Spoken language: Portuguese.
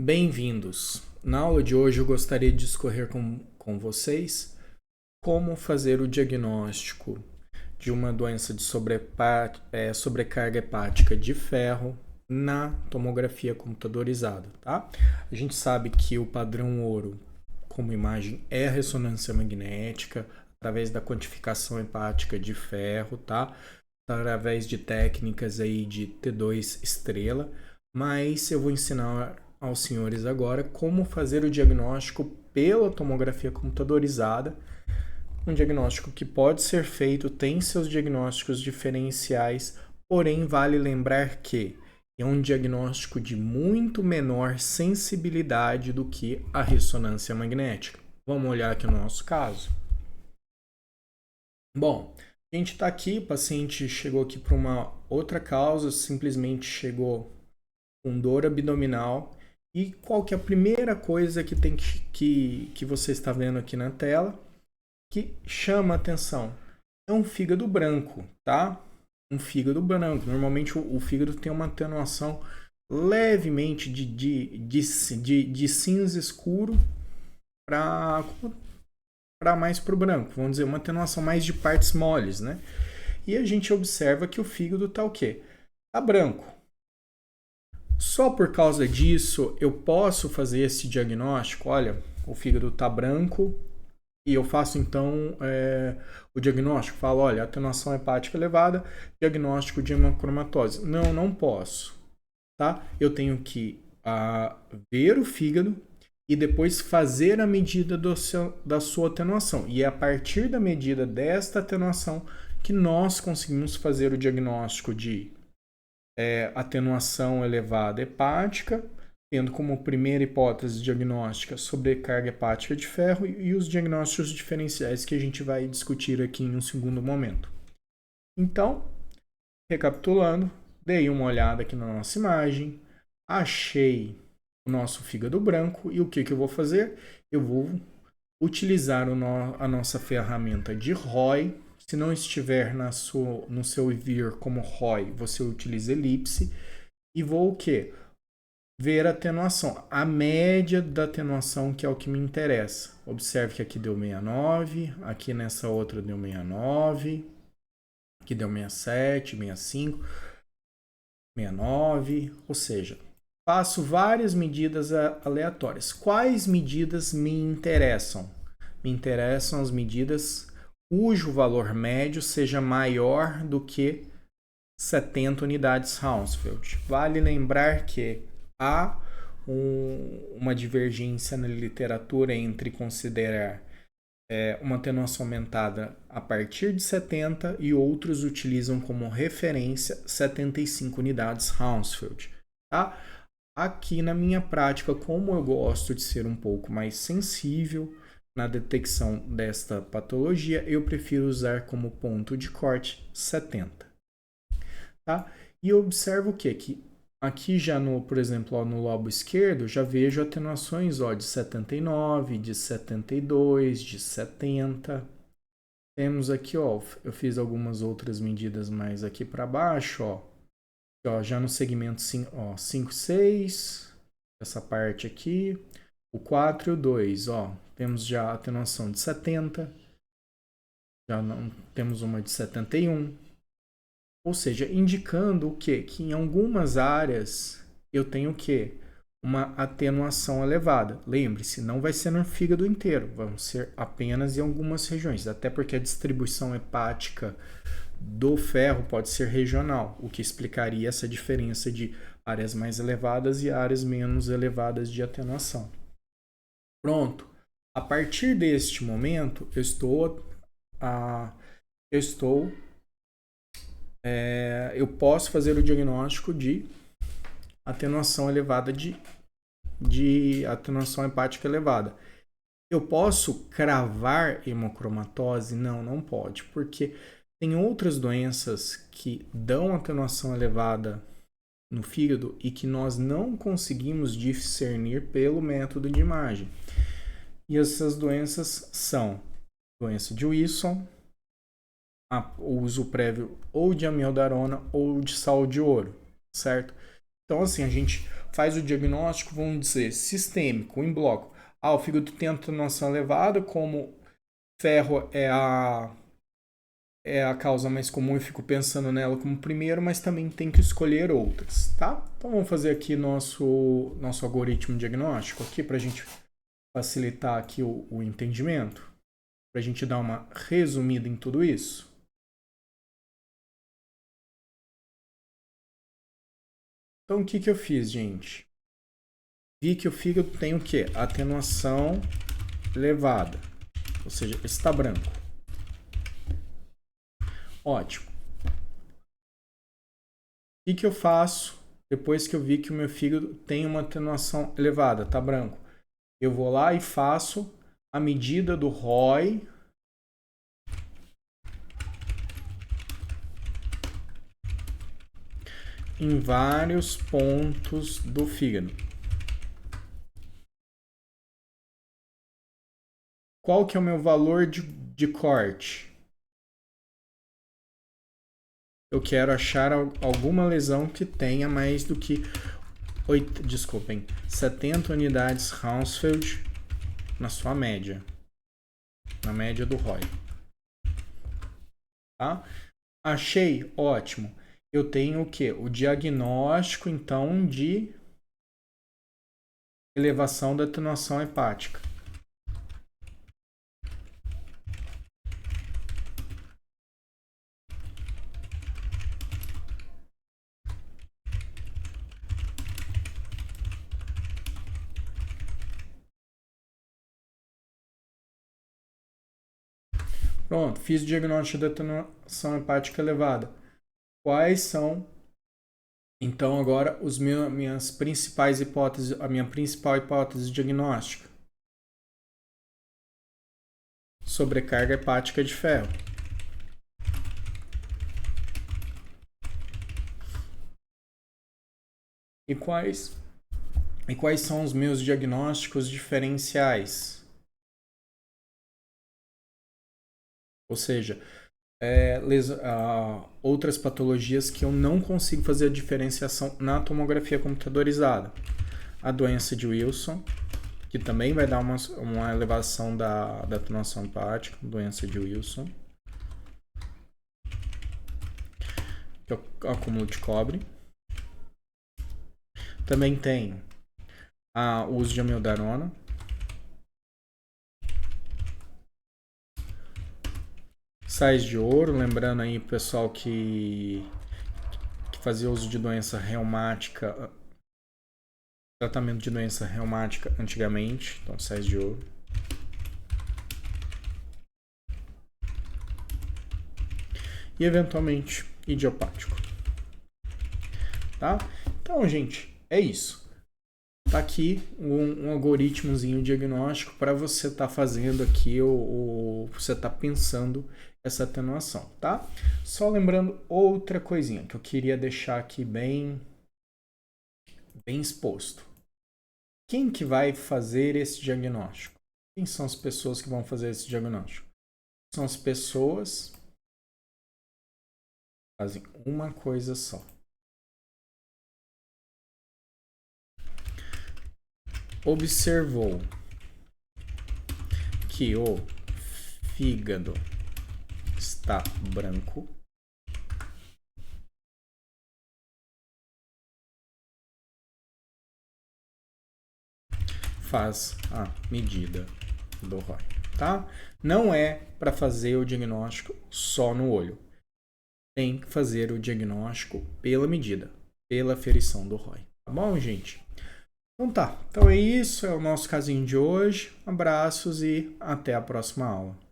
Bem-vindos! Na aula de hoje eu gostaria de discorrer com vocês como fazer o diagnóstico de uma doença de sobrecarga hepática de ferro na tomografia computadorizada, tá? A gente sabe que o padrão ouro como imagem é a ressonância magnética através da quantificação hepática de ferro, tá? Através de técnicas aí de T2 estrela, mas eu vou ensinar aos senhores agora como fazer o diagnóstico pela tomografia computadorizada, um diagnóstico que pode ser feito, tem seus diagnósticos diferenciais, porém vale lembrar que é um diagnóstico de muito menor sensibilidade do que a ressonância magnética. Vamos olhar aqui no nosso caso. Bom, a gente está aqui, o paciente chegou aqui para uma outra causa, simplesmente chegou com dor abdominal. E qual que é a primeira coisa que você está vendo aqui na tela que chama a atenção? É um fígado branco, tá? Um fígado branco. Normalmente o fígado tem uma atenuação levemente de cinza escuro para mais para o branco. Vamos dizer, uma atenuação mais de partes moles, né? E a gente observa que o fígado está o quê? Está branco. Só por causa disso eu posso fazer esse diagnóstico. Olha, o fígado está branco e eu faço então o diagnóstico. Falo, olha, atenuação hepática elevada, diagnóstico de hemocromatose. Não, não posso. Tá? Eu tenho que ver o fígado e depois fazer a medida da sua atenuação. E é a partir da medida desta atenuação que nós conseguimos fazer o diagnóstico de atenuação elevada hepática, tendo como primeira hipótese diagnóstica sobrecarga hepática de ferro e os diagnósticos diferenciais que a gente vai discutir aqui em um segundo momento. Então, recapitulando, dei uma olhada aqui na nossa imagem, achei o nosso fígado branco e o que eu vou fazer? Eu vou utilizar a nossa ferramenta de ROI. Se não estiver no seu vir como ROI, você utiliza elipse. E vou o quê? Ver a atenuação. A média da atenuação, que é o que me interessa. Observe que aqui deu 69, aqui nessa outra deu 69, aqui deu 67, 65, 69. Ou seja, faço várias medidas aleatórias. Quais medidas me interessam? Me interessam as medidas cujo valor médio seja maior do que 70 unidades Hounsfield. Vale lembrar que há uma divergência na literatura entre considerar uma atenuação aumentada a partir de 70 e outros utilizam como referência 75 unidades Hounsfield. Tá? Aqui na minha prática, como eu gosto de ser um pouco mais sensível na detecção desta patologia, eu prefiro usar como ponto de corte 70. Tá? E eu observo o quê? Que aqui já, por exemplo, no lobo esquerdo, já vejo atenuações de 79, de 72, de 70. Temos aqui, eu fiz algumas outras medidas mais aqui para baixo, já no segmento 5, 6, essa parte aqui, o 4 e o 2, temos já a atenuação de 70, já não temos uma de 71, ou seja, indicando o quê? Que em algumas áreas eu tenho o quê? Uma atenuação elevada. Lembre-se, não vai ser no fígado inteiro, vão ser apenas em algumas regiões, até porque a distribuição hepática do ferro pode ser regional, o que explicaria essa diferença de áreas mais elevadas e áreas menos elevadas de atenuação. Pronto. A partir deste momento, eu posso fazer o diagnóstico de atenuação elevada de atenuação hepática elevada. Eu posso cravar hemocromatose? Não, não pode, porque tem outras doenças que dão atenuação elevada no fígado e que nós não conseguimos discernir pelo método de imagem. E essas doenças são doença de Wilson, o uso prévio ou de amiodarona ou de sal de ouro, certo? Então, assim, a gente faz o diagnóstico, vamos dizer, sistêmico, em bloco. O fígado tem atenuação elevada, como ferro é a causa mais comum, eu fico pensando nela como primeiro, mas também tem que escolher outras, tá? Então vamos fazer aqui nosso algoritmo diagnóstico aqui para a gente facilitar aqui o entendimento, para a gente dar uma resumida em tudo isso. Então o que eu fiz, gente? Vi que o fígado tem o quê? Atenuação elevada, ou seja, está branco. Ótimo. O que eu faço depois que eu vi que o meu fígado tem uma atenuação elevada, tá branco? Eu vou lá e faço a medida do ROI em vários pontos do fígado. Qual que é o meu valor de corte? Eu quero achar alguma lesão que tenha mais do que 70 unidades Hounsfield na sua média. Na média do ROI. Tá? Achei? Ótimo. Eu tenho o quê? O diagnóstico, então, de elevação da atenuação hepática. Pronto, fiz o diagnóstico da atenuação hepática elevada. Quais são, então, agora minhas principais hipóteses, a minha principal hipótese diagnóstica? Sobrecarga hepática de ferro. E quais são os meus diagnósticos diferenciais? Ou seja, outras patologias que eu não consigo fazer a diferenciação na tomografia computadorizada. A doença de Wilson, que também vai dar uma elevação da atenuação hepática, doença de Wilson, que é o acúmulo de cobre. Também tem o uso de amiodarona. Sais de ouro, lembrando aí, pessoal, que fazia uso de doença reumática, tratamento de doença reumática antigamente, então sais de ouro. E eventualmente idiopático. Tá? Então, gente, é isso. Tá aqui um algoritmozinho diagnóstico para você estar fazendo aqui ou você tá pensando essa atenuação, tá? Só lembrando outra coisinha que eu queria deixar aqui bem exposto. Quem que vai fazer esse diagnóstico? Quem são as pessoas que vão fazer esse diagnóstico? São as pessoas que fazem uma coisa só. Observou que o fígado está branco, faz a medida do ROI, tá? Não é para fazer o diagnóstico só no olho. Tem que fazer o diagnóstico pela medida, pela aferição do ROI. Tá bom, gente? Então tá. Então é isso, é o nosso casinho de hoje. Abraços e até a próxima aula.